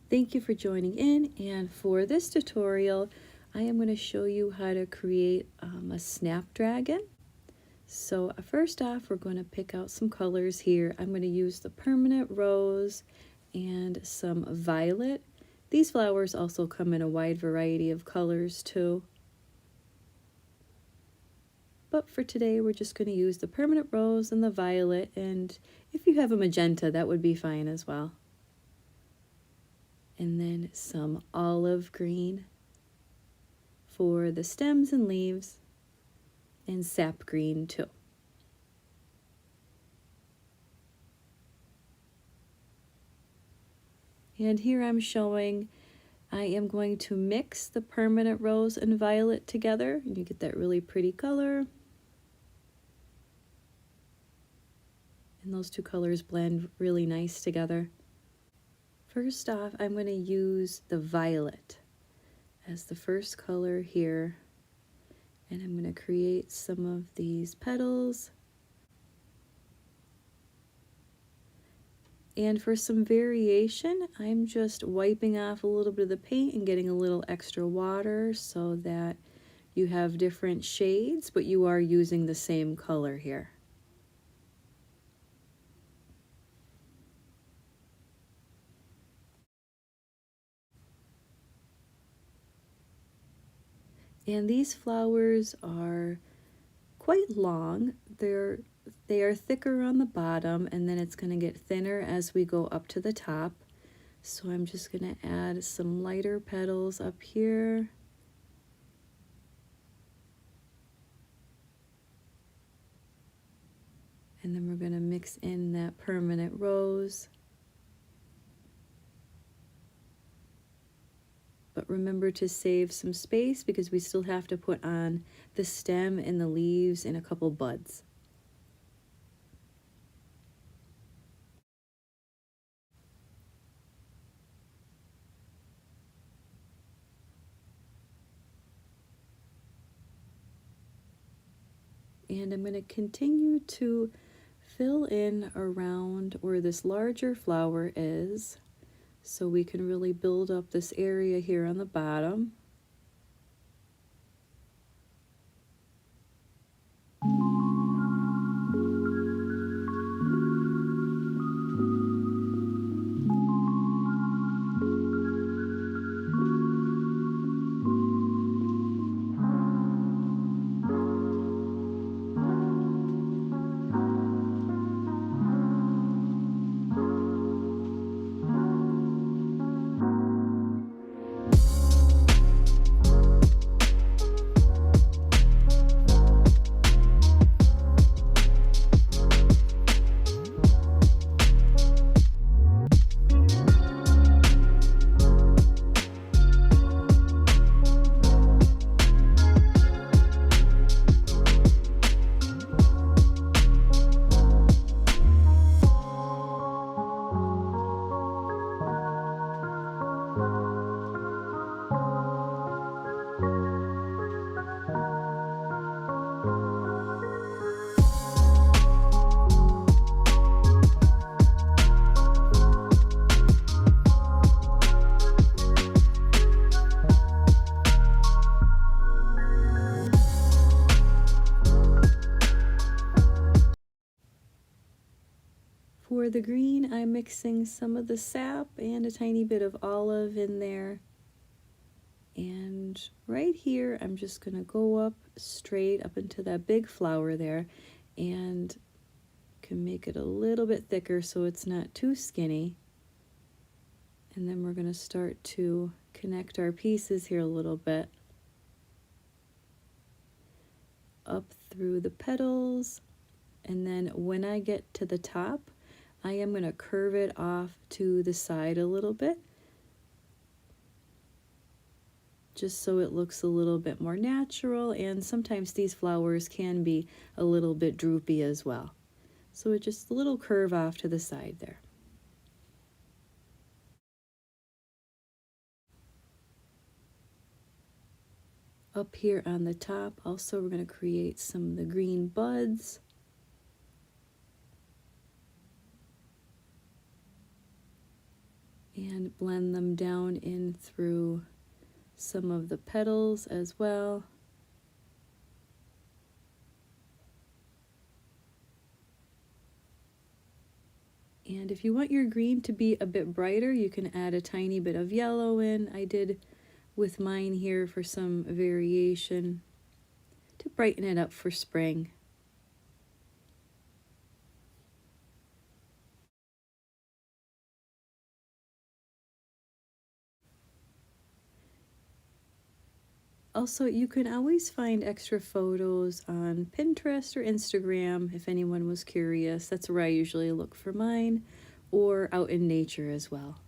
Thank you for joining in, and for this tutorial I am going to show you how to create a Snapdragon. So first off, we're going to pick out some colors here. I'm going to use the permanent rose and some violet. These flowers also come in a wide variety of colors too. But for today we're just going to use the permanent rose and the violet, and if you have a magenta that would be fine as well. And then some olive green for the stems and leaves, and sap green too. And here I'm showing I am going to mix the permanent rose and violet together, and you get that really pretty color. And those two colors blend really nice together. First off, I'm going to use the violet as the first color here, and I'm going to create some of these petals. And for some variation, I'm just wiping off a little bit of the paint and getting a little extra water so that you have different shades, but you are using the same color here. And these flowers are quite long. They are thicker on the bottom, and then it's going to get thinner as we go up to the top. So I'm just going to add some lighter petals up here. And then we're going to mix in that permanent rose. But remember to save some space because we still have to put on the stem and the leaves and a couple buds. And I'm going to continue to fill in around where this larger flower is, so we can really build up this area here on the bottom. For the green, I'm mixing some of the sap and a tiny bit of olive in there. And right here, I'm just going to go up straight up into that big flower there, and can make it a little bit thicker so it's not too skinny. And then we're going to start to connect our pieces here a little bit. Up through the petals, and then when I get to the top, I am going to curve it off to the side a little bit, just so it looks a little bit more natural, and sometimes these flowers can be a little bit droopy as well. So it's just a little curve off to the side there. Up here on the top, also we're going to create some of the green buds. and blend them down in through some of the petals as well. And if you want your green to be a bit brighter, you can add a tiny bit of yellow in. I did with mine here for some variation to brighten it up for spring. Also, you can always find extra photos on Pinterest or Instagram if anyone was curious. That's where I usually look for mine, or out in nature as well.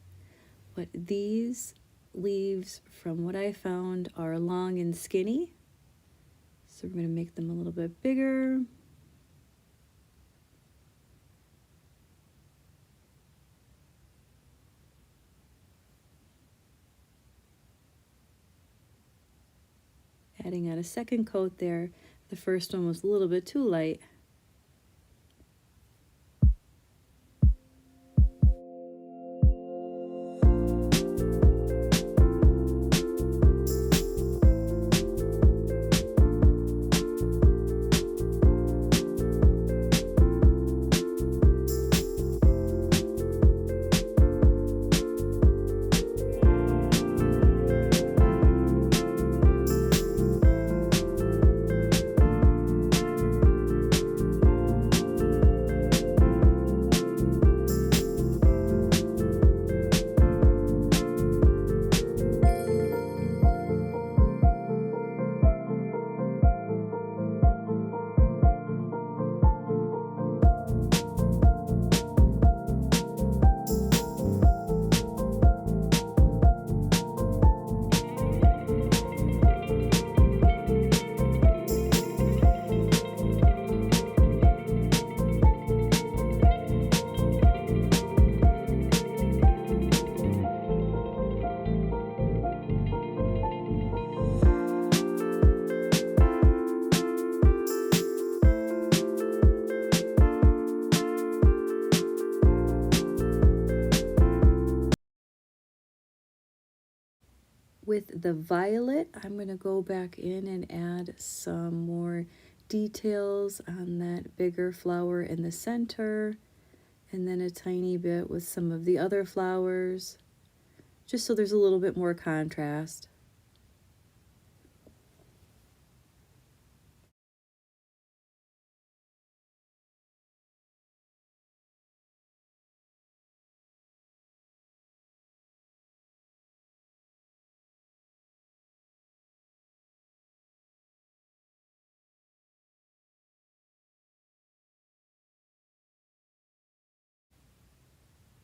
But these leaves, from what I found, are long and skinny. So we're going to make them a little bit bigger. Adding on a second coat there. The first one was a little bit too light. With the violet, I'm going to go back in and add some more details on that bigger flower in the center, and then a tiny bit with some of the other flowers, just so there's a little bit more contrast.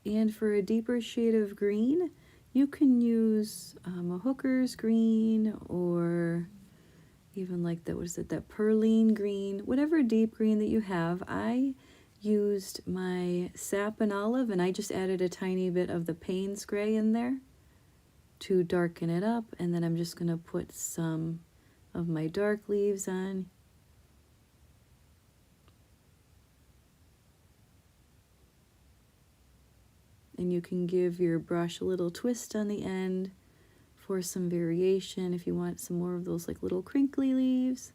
And for a deeper shade of green, you can use a hooker's green, or even like that, what is it, that perline green, whatever deep green that you have. I used my sap and olive, and I just added a tiny bit of the Payne's gray in there to darken it up, and then I'm just going to put some of my dark leaves on. And you can give your brush a little twist on the end for some variation if you want some more of those like little crinkly leaves.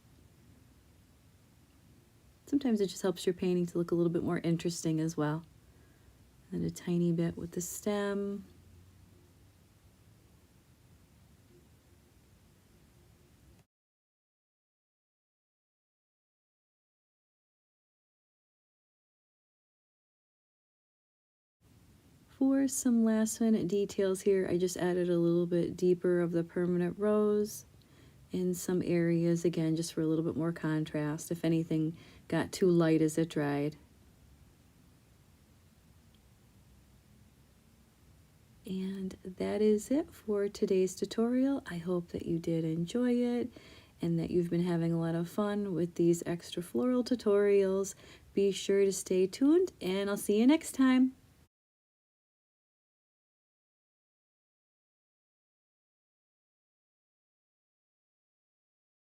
Sometimes it just helps your painting to look a little bit more interesting as well. And a tiny bit with the stem. For some last minute details here, I just added a little bit deeper of the permanent rose in some areas, again, just for a little bit more contrast, if anything got too light as it dried. And that is it for today's tutorial. I hope that you did enjoy it and that you've been having a lot of fun with these extra floral tutorials. Be sure to stay tuned, and I'll see you next time.